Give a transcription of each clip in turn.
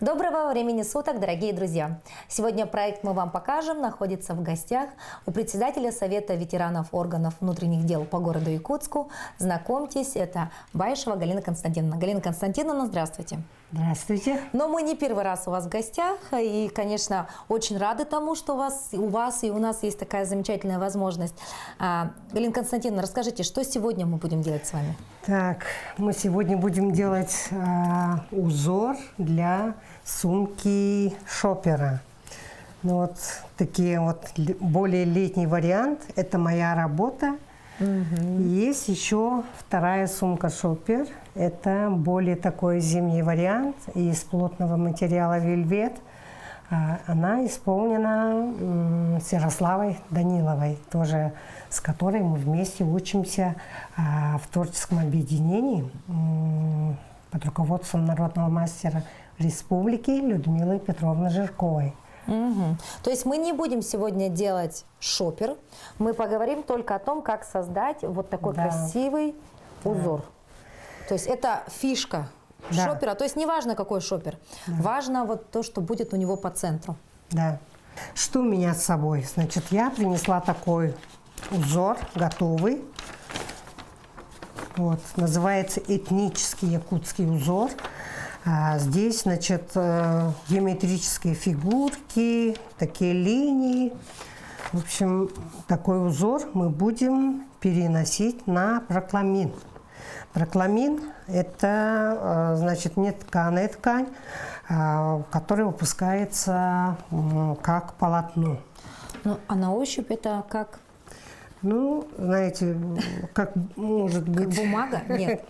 Доброго времени суток, дорогие друзья! Сегодня проект «Мы вам покажем» находится в гостях у председателя Совета ветеранов органов внутренних дел по городу Якутску. Знакомьтесь, это Баишева Галина Константиновна. Галина Константиновна, здравствуйте! Здравствуйте! Но мы не первый раз у вас в гостях, и, конечно, очень рады тому, что у вас и у нас есть такая замечательная возможность. Галина Константиновна, расскажите, что сегодня мы будем делать с вами? Так, мы сегодня будем делать узор для сумки шопера. Ну, вот такие вот более летний вариант. Это моя работа. Есть еще вторая сумка шопер. Это более такой зимний вариант из плотного материала вельвет. Она исполнена с Ярославой Даниловой, тоже с которой мы вместе учимся в творческом объединении под руководством народного мастера республики Людмилы Петровны Жирковой. То есть мы не будем сегодня делать шопер, мы поговорим только о том, как создать вот такой красивый узор. То есть это фишка шопера, то есть не важно, какой шопер, важно вот то, что будет у него по центру. Да. Что у меня с собой? Значит, я принесла такой узор готовый. Вот, называется этнический якутский узор. Здесь, значит, геометрические фигурки, такие линии. В общем, такой узор мы будем переносить на прокламин. Прокламин – это, значит, нетканая ткань, которая выпускается как полотно. Ну, а на ощупь это как? Ну, знаете, как может быть… Как бумага? Нет.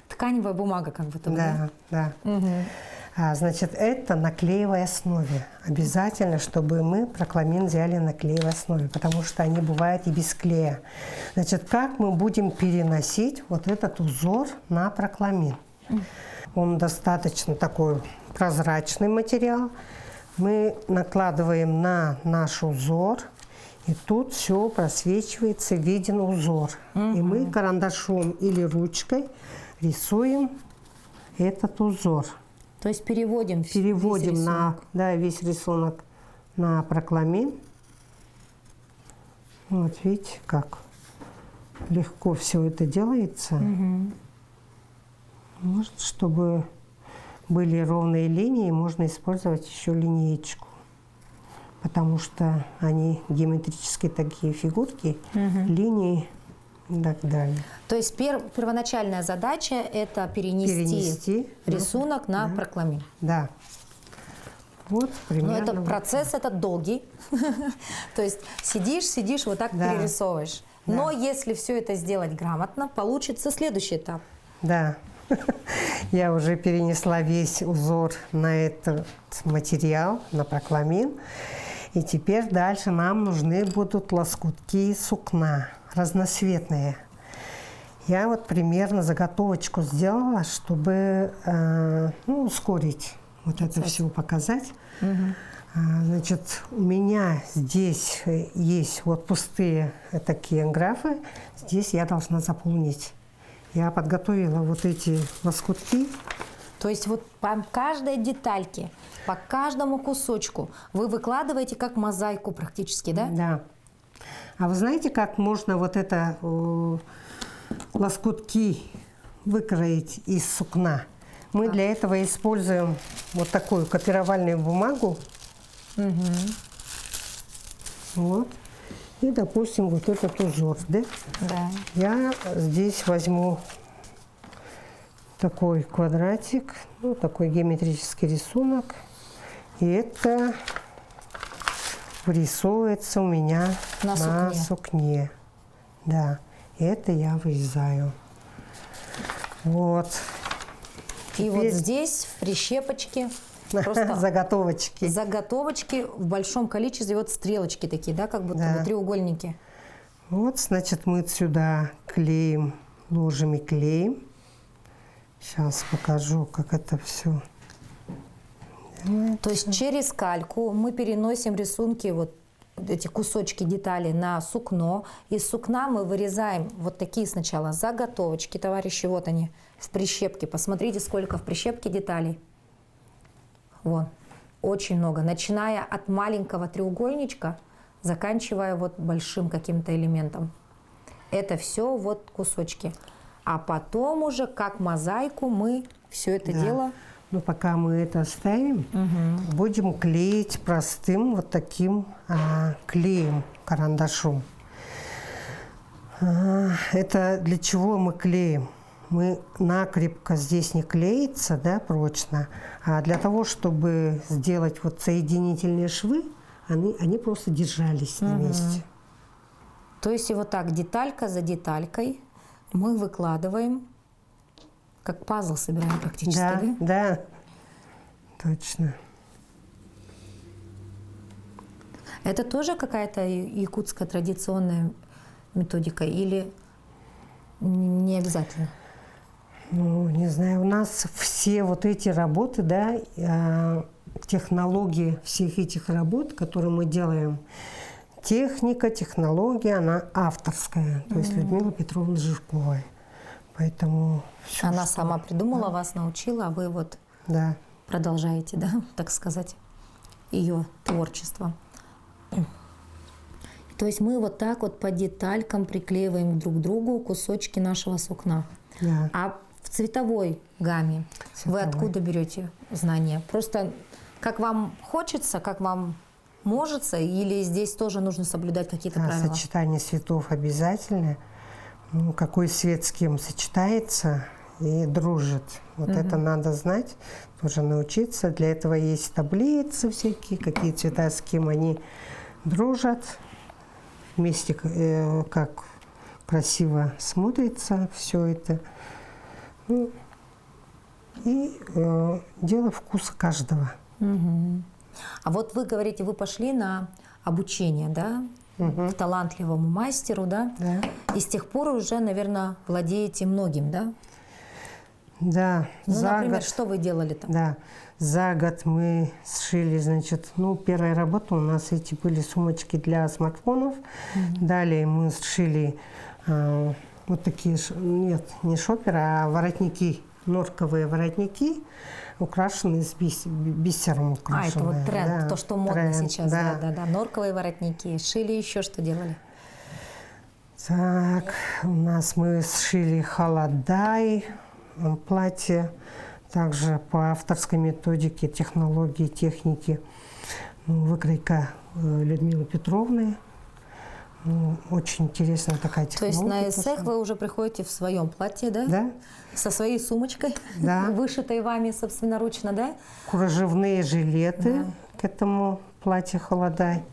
Тканевая бумага как будто бы. Да, да. Значит, это на клеевой основе. Обязательно, чтобы мы прокламин взяли на клеевой основе, потому что они бывают и без клея. Значит, как мы будем переносить вот этот узор на прокламин? Он достаточно такой прозрачный материал. Мы накладываем на наш узор, и тут все просвечивается, виден узор. И мы карандашом или ручкой рисуем этот узор. То есть переводим весь рисунок. Весь рисунок на прокламин. Вот видите, как легко все это делается. Может, чтобы были ровные линии, можно использовать еще линеечку. Потому что они геометрические такие фигурки, линии и так далее. То есть первоначальная задача – это перенести рисунок на прокламин. Да. Вот примерно. Но это процесс этот долгий. То есть сидишь, вот так перерисовываешь. Но если все это сделать грамотно, получится следующий этап. Да. Я уже перенесла весь узор на этот материал, на прокламин. И теперь дальше нам нужны будут лоскутки сукна, разноцветные. Я вот примерно заготовочку сделала, чтобы ускорить вот это все показать. Значит, у меня здесь есть вот пустые такие графы. Здесь я должна заполнить. Я подготовила вот эти лоскутки. То есть вот по каждой детальке, по каждому кусочку вы выкладываете как мозаику практически, да? Да. А вы знаете, как можно вот это лоскутки выкроить из сукна? Мы для этого используем вот такую копировальную бумагу. Вот. И, допустим, вот этот узор, да? Да. Я здесь возьму такой квадратик, ну, такой геометрический рисунок. И это вырисовывается у меня на сукне. Да, и это я вырезаю. Вот. И вот здесь в прищепочке просто заготовочки в большом количестве, вот стрелочки такие, да, как будто бы треугольники. Вот, значит, мы сюда клеим, ложим и клеим. Сейчас покажу, как это все. То есть через кальку мы переносим рисунки, вот эти кусочки деталей на сукно. Из сукна мы вырезаем вот такие сначала заготовочки, товарищи, вот они в прищепке. Посмотрите, сколько в прищепке деталей. Вон, очень много. Начиная от маленького треугольничка, заканчивая вот большим каким-то элементом. Это все вот кусочки. А потом уже, как мозаику, мы все это дело... Ну, пока мы это оставим, будем клеить простым вот таким клеем, карандашом. Это для чего мы клеим? Мы накрепко здесь не клеится, да, прочно, а для того, чтобы сделать вот соединительные швы, они просто держались на месте. То есть и вот так, деталька за деталькой, мы выкладываем, как пазл собираем практически, да? Да, точно. Это тоже какая-то якутская традиционная методика или не обязательно? Ну, не знаю, у нас все вот эти работы, да, технологии всех этих работ, которые мы делаем, техника, технология, она авторская, то есть Людмила Петровна Жирковая. Поэтому она сама придумала, вас научила, а вы вот продолжаете, да, так сказать, ее творчество. То есть мы вот так вот по деталькам приклеиваем друг к другу кусочки нашего сукна. Да. А в цветовой гамме вы откуда берете знания? Просто как вам хочется, как вам можется, или здесь тоже нужно соблюдать какие-то правила? Сочетание цветов обязательно. Ну, какой цвет с кем сочетается и дружит. Вот это надо знать, тоже научиться. Для этого есть таблицы всякие, какие цвета с кем они дружат. Вместе как красиво смотрится все это. Ну, и дело вкуса каждого. А вот вы говорите, вы пошли на обучение, да, к талантливому мастеру, да? Да. И с тех пор уже, наверное, владеете многим, да? Да. Ну, например, что вы делали там? Да. За год мы сшили, значит, ну, первая работа у нас эти были сумочки для смартфонов. Далее мы сшили вот такие, нет, не шоперы, а воротники, норковые воротники, украшенные с бисером. Это вот тренд, то, что модно сейчас. Да. Да. Норковые воротники. Шили еще что делали? Так, у нас мы сшили холодай, платье, также по авторской методике, технологии, техники, выкройка Людмилы Петровны. Очень интересная такая технология. То есть на эссек вы уже приходите в своем платье, да? Да. Со своей сумочкой, да. вышитой вами собственноручно, да? Кружевные жилеты к этому платью холодай.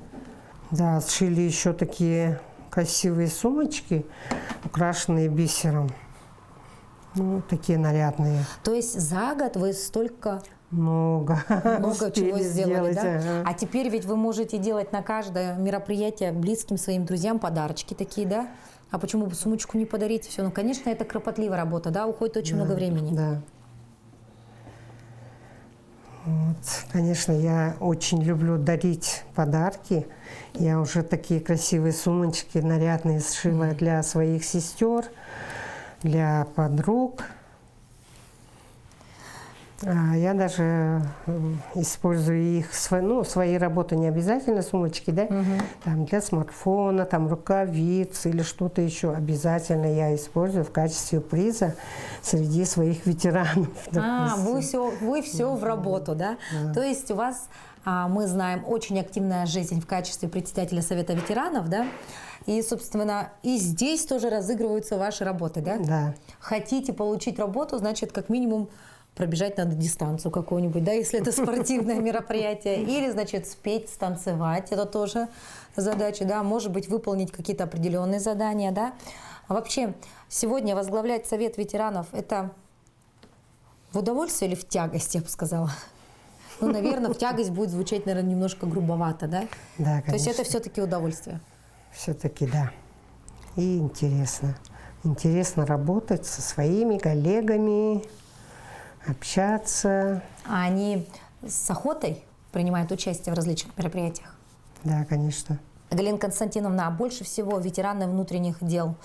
Да, сшили еще такие красивые сумочки, украшенные бисером. Ну, такие нарядные. То есть за год вы столько... Много чего сделали, да? Ага. А теперь ведь вы можете делать на каждое мероприятие близким своим друзьям подарочки такие, да? А почему бы сумочку не подарить? Все, ну, конечно, это кропотливая работа, да? Уходит очень много времени. Да. Вот, конечно, я очень люблю дарить подарки. Я уже такие красивые сумочки нарядные сшила для своих сестер, для подруг. Я даже использую их, свои работы не обязательно, сумочки, да, там для смартфона, там рукавиц или что-то еще обязательно я использую в качестве приза среди своих ветеранов. Вы все в работу, да? То есть у вас, мы знаем, очень активная жизнь в качестве председателя Совета ветеранов, да? И, собственно, и здесь тоже разыгрываются ваши работы, да? Да. Хотите получить работу, значит, как минимум, пробежать надо дистанцию какую-нибудь, да, если это спортивное мероприятие. Или, значит, спеть, станцевать. Это тоже задача, да. Может быть, выполнить какие-то определенные задания, да. А вообще, сегодня возглавлять Совет ветеранов – это в удовольствие или в тягость, я бы сказала? Ну, наверное, в тягость будет звучать, наверное, немножко грубовато, да? Да, конечно. То есть это все-таки удовольствие? Все-таки да. И интересно. Интересно работать со своими коллегами, общаться. А они с охотой принимают участие в различных мероприятиях? Да, конечно. Галина Константиновна, а больше всего ветераны внутренних дел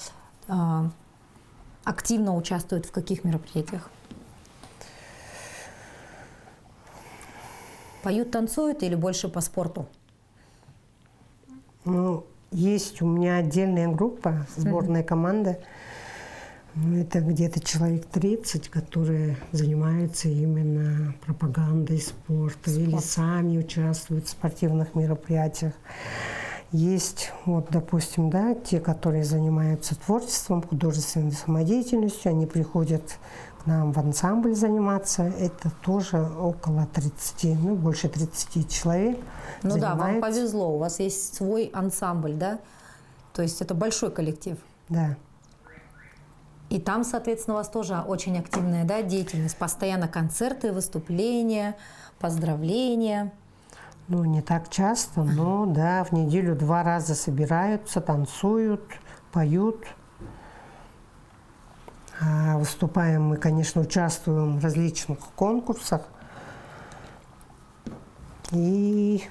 активно участвуют в каких мероприятиях? Поют, танцуют или больше по спорту? Ну, есть у меня отдельная группа, сборная команда. Ну, это где-то человек 30, которые занимаются именно пропагандой спорта или сами участвуют в спортивных мероприятиях. Есть, вот, допустим, да, те, которые занимаются творчеством, художественной самодеятельностью, они приходят к нам в ансамбль заниматься. Это тоже около 30, ну, больше 30 человек. Ну да, вам повезло, у вас есть свой ансамбль, да? То есть это большой коллектив. Да. И там, соответственно, у вас тоже очень активная, да, деятельность, постоянно концерты, выступления, поздравления. Ну, не так часто, но да, в неделю 2 раза собираются, танцуют, поют. А выступаем мы, конечно, участвуем в различных конкурсах и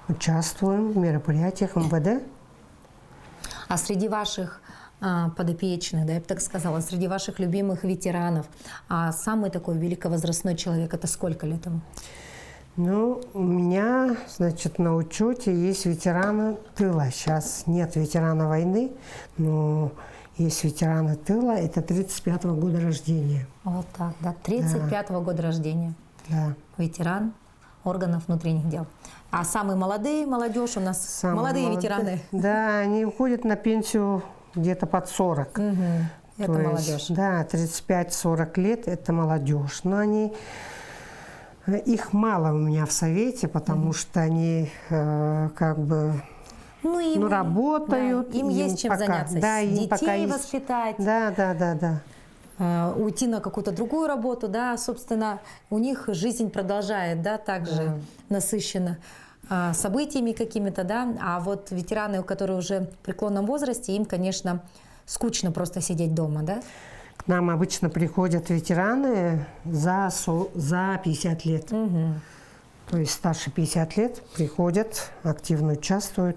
участвуем в мероприятиях МВД. А среди ваших подопечных, да, я бы так сказала, среди ваших любимых ветеранов, самый такой великовозрастной человек, это сколько лет ему? Ну, у меня, значит, на учете есть ветераны тыла. Сейчас нет ветерана войны, но есть ветераны тыла. Это 35-го года рождения. Вот так, да, 35-го года рождения. Да. Ветеран органов внутренних дел. А самые молодые, молодежь у нас, молодые ветераны. Да, они уходят на пенсию где-то под 40. Это молодежь. Да, 35-40 лет – это молодежь. Но их мало у меня в совете, потому что они как бы работают. Да, им есть чем пока, заняться, да, им детей пока воспитать. Да. Уйти на какую-то другую работу, да, собственно, у них жизнь продолжает, да, также насыщена событиями какими-то, да, а вот ветераны, которые уже в преклонном возрасте, им, конечно, скучно просто сидеть дома, да? К нам обычно приходят ветераны за 50 лет. То есть старше 50 лет приходят, активно участвуют.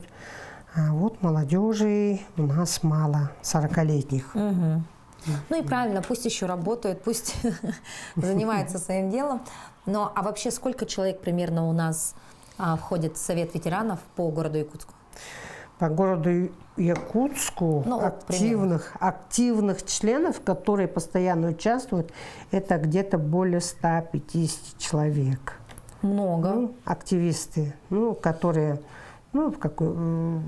А вот молодежи у нас мало, 40-летних. Ну и правильно, пусть еще работают, пусть занимаются своим делом. Но а вообще сколько человек примерно у нас входит в Совет ветеранов по городу Якутску? По городу Якутску активных членов, которые постоянно участвуют, это где-то более 150 человек. Много. Ну, активисты, которые в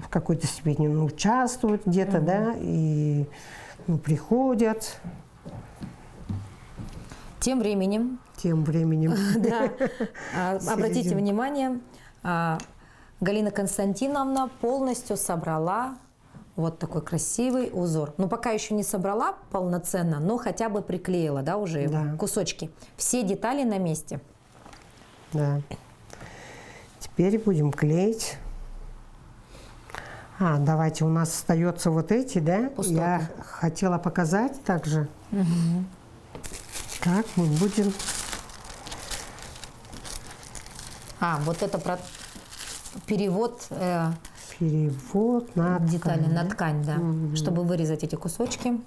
какой-то степени участвуют где-то, да, и приходят. Тем временем. Да. Обратите внимание, Галина Константиновна полностью собрала вот такой красивый узор. Ну, пока еще не собрала полноценно, но хотя бы приклеила, да, уже его, кусочки. Все детали на месте. Да. Теперь будем клеить. Давайте, у нас остается вот эти, да? Пустоты. Я хотела показать также, как мы будем... Вот это про перевод... Перевод на детали, ткань. на ткань, да. Чтобы вырезать эти кусочки.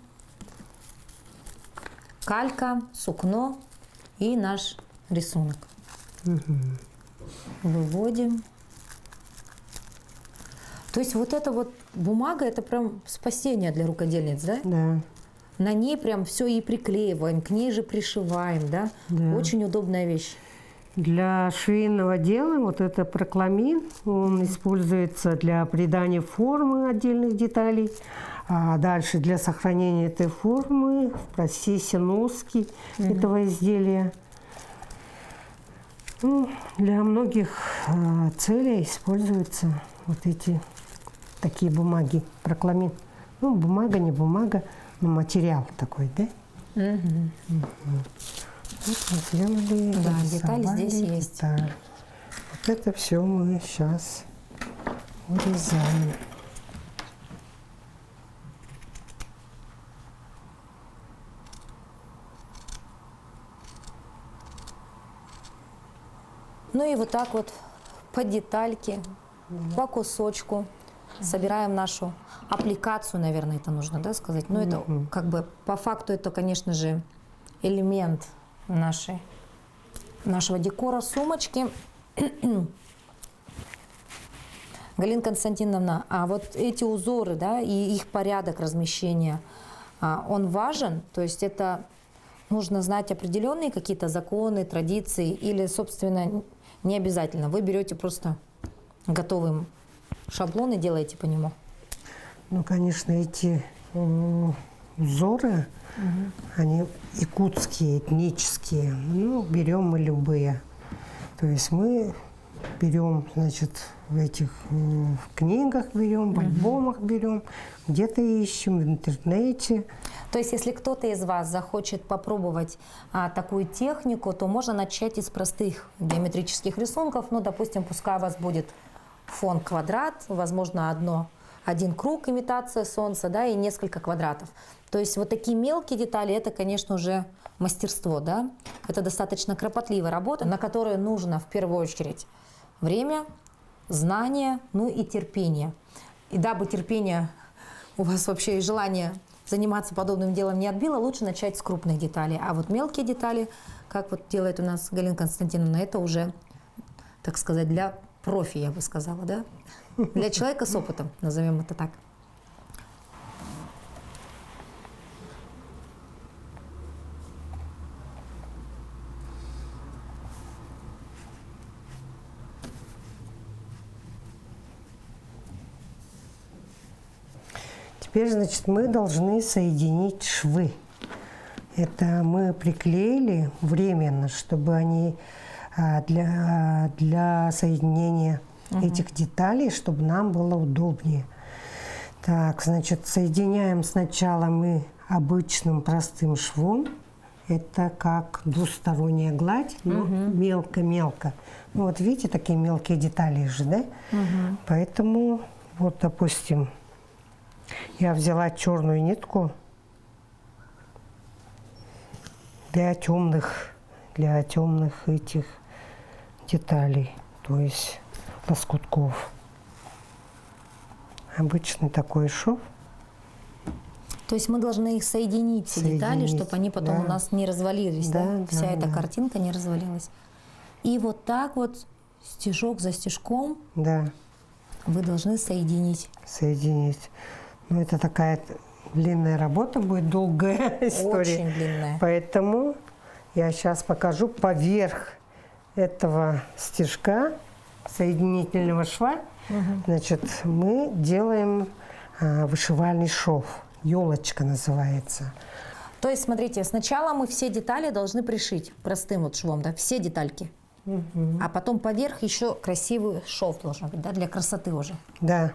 Калька, сукно и наш рисунок. Выводим. То есть вот эта вот бумага, это прям спасение для рукодельниц, да? Да. На ней прям все и приклеиваем, к ней же пришиваем, да? Очень удобная вещь. Для швейного дела вот это прокламин, он используется для придания формы отдельных деталей, а дальше для сохранения этой формы в процессе носки этого изделия. Для многих целей используются вот эти такие бумаги, прокламин. Бумага, не бумага, но материал такой, да? Вот мы сделали, да, деталь здесь есть. Деталь. Вот это все мы сейчас вырезаем. Ну и вот так вот по детальке, по кусочку собираем нашу аппликацию, наверное, это нужно, да, сказать. Но это как бы по факту это, конечно же, элемент нашего декора, сумочки. Галина Константиновна, а вот эти узоры, да, и их порядок размещения, он важен? То есть это нужно знать определенные какие-то законы, традиции или, собственно, не обязательно? Вы берете просто готовый шаблон и делаете по нему? Ну, конечно, эти узоры, они якутские, этнические. Ну, берем мы любые. То есть мы берем, значит, в этих книгах берем, в альбомах берем, где-то ищем в интернете. То есть, если кто-то из вас захочет попробовать такую технику, то можно начать из простых геометрических рисунков. Ну, допустим, пускай у вас будет фон квадрат, возможно, один круг, имитация солнца, да, и несколько квадратов. То есть вот такие мелкие детали, это, конечно, уже мастерство, да. Это достаточно кропотливая работа, на которую нужно в первую очередь время, знание, ну и терпение. И дабы терпение у вас вообще и желание заниматься подобным делом не отбило, лучше начать с крупных деталей. А вот мелкие детали, как вот делает у нас Галина Константиновна, это уже, так сказать, для профи, я бы сказала, да? Для человека с опытом, назовем это так. Теперь, значит, мы должны соединить швы. Это мы приклеили временно, чтобы они для соединения этих деталей, чтобы нам было удобнее. Так, значит, соединяем сначала мы обычным простым швом. Это как двусторонняя гладь, но мелко-мелко. Ну, вот видите, такие мелкие детали же, да? Поэтому, вот, допустим, я взяла черную нитку для темных этих деталей, то есть лоскутков. Обычный такой шов. То есть мы должны их соединить, все детали, чтобы они потом у нас не развалились, да? Вся эта картинка не развалилась. И вот так вот, стежок за стежком, вы должны соединить. Соединить. Ну, это такая длинная работа будет, долгая история. Очень длинная. Поэтому я сейчас покажу поверх этого стежка соединительного шва. Значит, мы делаем вышивальный шов. Елочка называется. То есть, смотрите, сначала мы все детали должны пришить простым вот швом, да, все детальки. А потом поверх еще красивый шов должен быть, да, для красоты уже. Да.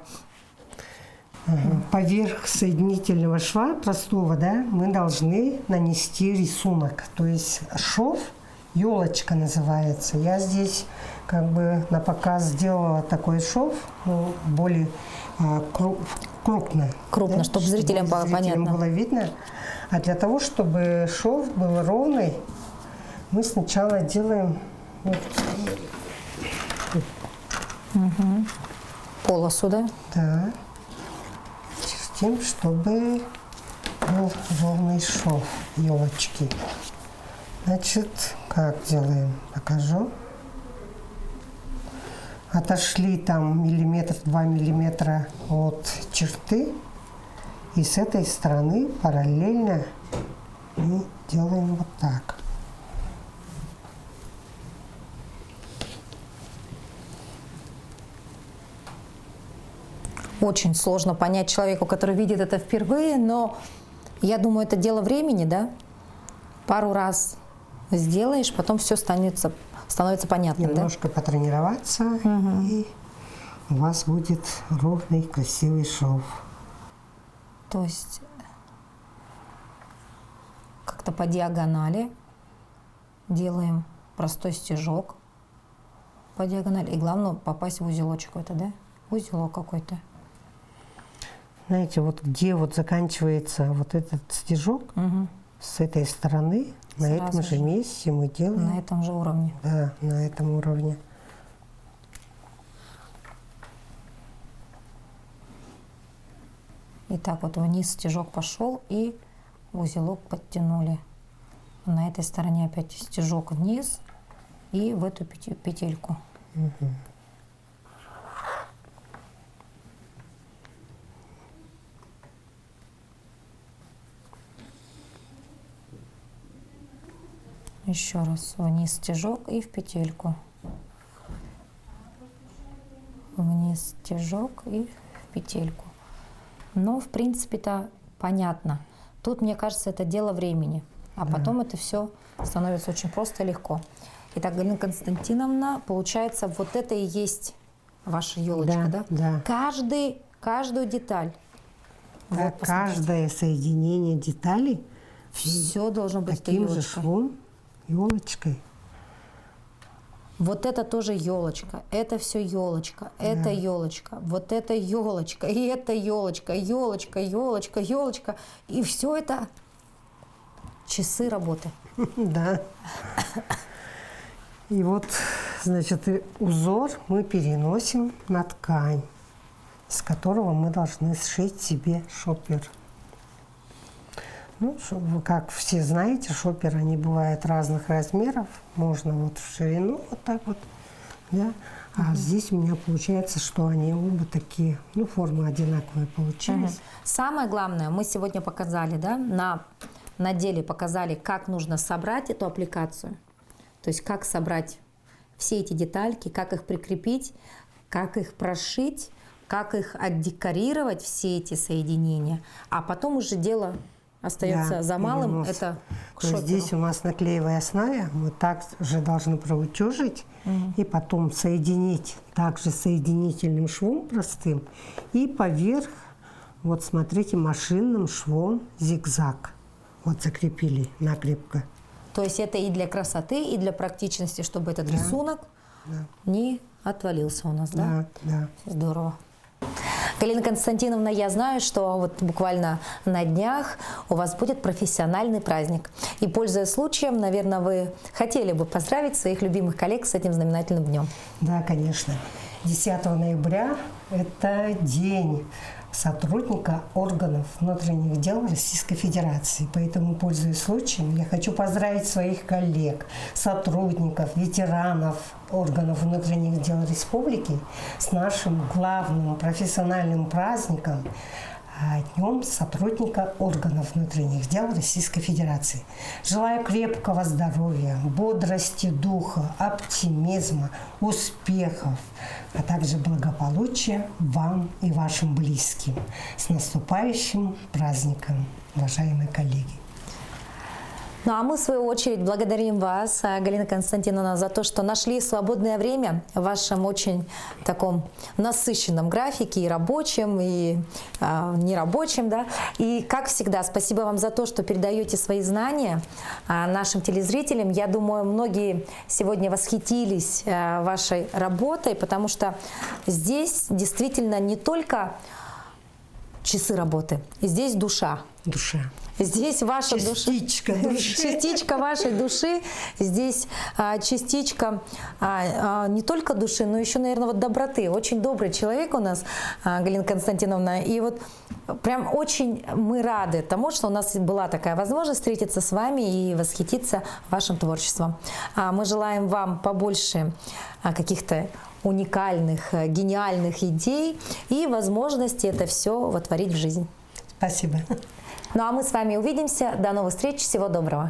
Поверх соединительного шва простого, да, мы должны нанести рисунок. То есть шов, елочка называется. Я здесь как бы на показ сделала такой шов, ну, более крупно. Крупно, да? Чтобы зрителям было понятно. Было видно. А для того, чтобы шов был ровный, мы сначала делаем вот, полосу, да? Да. Чертим, чтобы был ровный шов елочки. Значит, как делаем? Покажу. Отошли там 1-2 миллиметра от черты. И с этой стороны параллельно мы делаем вот так. Очень сложно понять человеку, который видит это впервые, но я думаю, это дело времени, да? Пару раз сделаешь, потом все становится понятным, немножко потренироваться, и у вас будет ровный, красивый шов. То есть как-то по диагонали делаем простой стежок по диагонали. И главное попасть в узелочек какой-то, да? Узелок какой-то. Знаете, вот где вот заканчивается вот этот стежок, с этой стороны, на этом же месте мы делаем. На этом же уровне. Да, на этом уровне. И так вот вниз стежок пошел, и узелок подтянули. На этой стороне опять стежок вниз и в эту петельку. Еще раз вниз стежок и в петельку. Вниз стежок и в петельку. Но в принципе-то понятно. Тут, мне кажется, это дело времени. А потом это все становится очень просто и легко. Итак, Галина Константиновна, получается, вот это и есть ваша елочка, да? Да. Каждую деталь. Да, Вот, посмотрите. каждое соединение деталей Все должно быть этой таким же елочкой. швом, елочкой. Вот это тоже елочка, это все елочка, это елочка, вот это елочка, и это елочка, елочка, елочка, елочка. И все это часы работы. Да. И вот, значит, и узор мы переносим на ткань, с которого мы должны сшить себе шопер. Ну, вы как все знаете, шоперы, они бывают разных размеров. Можно вот в ширину вот так вот, да. А здесь у меня получается, что они оба такие, ну, формы одинаковые получились. Самое главное, мы сегодня показали, да, на деле показали, как нужно собрать эту аппликацию. То есть как собрать все эти детальки, как их прикрепить, как их прошить, как их отдекорировать, все эти соединения. А потом уже дело остается Да, за малым, перенос. это к То есть шоперу. здесь у нас на клеевой основе мы также должны проутюжить и потом соединить также соединительным швом простым и поверх, вот смотрите, машинным швом зигзаг. Вот закрепили накрепко. То есть это и для красоты, и для практичности, чтобы этот рисунок не отвалился у нас, да? Да, да. Здорово. Галина Константиновна, я знаю, что вот буквально на днях у вас будет профессиональный праздник. И, пользуясь случаем, наверное, вы хотели бы поздравить своих любимых коллег с этим знаменательным днем. Да, конечно. 10 ноября – это день сотрудника органов внутренних дел Российской Федерации. Поэтому, пользуясь случаем, я хочу поздравить своих коллег, сотрудников, ветеранов органов внутренних дел республики с нашим главным профессиональным праздником – Днем сотрудника органов внутренних дел Российской Федерации. Желаю крепкого здоровья, бодрости духа, оптимизма, успехов, а также благополучия вам и вашим близким. С наступающим праздником, уважаемые коллеги! Ну а мы, в свою очередь, благодарим вас, Галина Константиновна, за то, что нашли свободное время в вашем очень таком насыщенном графике, и рабочем, и нерабочем. Да? И, как всегда, спасибо вам за то, что передаете свои знания нашим телезрителям. Я думаю, многие сегодня восхитились вашей работой, потому что здесь действительно не только часы работы, здесь душа. Душа. Здесь ваша Частичка душа, души. частичка вашей души, здесь частичка не только души, но еще, наверное, вот доброты. Очень добрый человек у нас, Галина Константиновна. И вот прям очень мы рады тому, что у нас была такая возможность встретиться с вами и восхититься вашим творчеством. Мы желаем вам побольше каких-то уникальных, гениальных идей и возможности это все вотворить в жизнь. Спасибо. Ну а мы с вами увидимся. До новых встреч. Всего доброго.